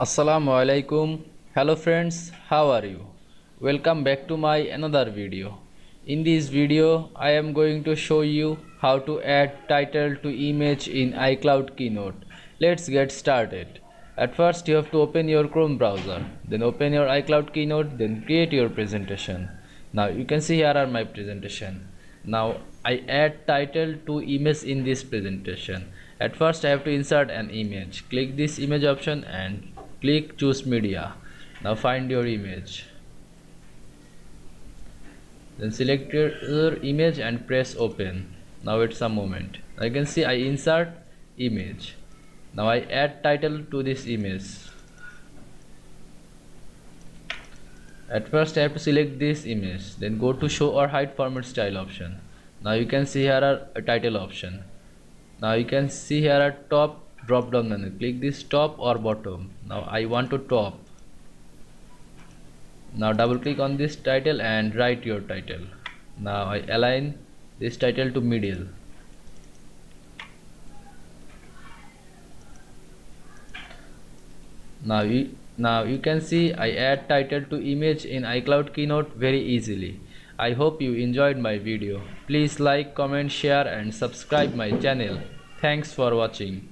Assalamu Walaikum. Hello friends, how are you? Welcome back to my another video. In this video, I am going to show you how to add title to image in iCloud Keynote. Let's get started. At first, you have to open your Chrome browser. Then open your iCloud Keynote. Then create your presentation. Now you can see here are my presentation. Now I add title to image in this presentation. At first I have to insert an image. Click this image option and click choose media. Now find your image. Then select your image and press open. Now wait some moment. I can see I insert image. Now I add title to this image. At first I have to select this image, then go to show or hide format style option. Now you can see here are a title option. Now you can see here a top drop down menu. Click this top or bottom. Now I want to top. Now double click on this title and write your title. Now I align this title to middle. Now you can see I add title to image in iCloud Keynote very easily. I hope you enjoyed my video. Please like, comment, share and subscribe my channel. Thanks for watching.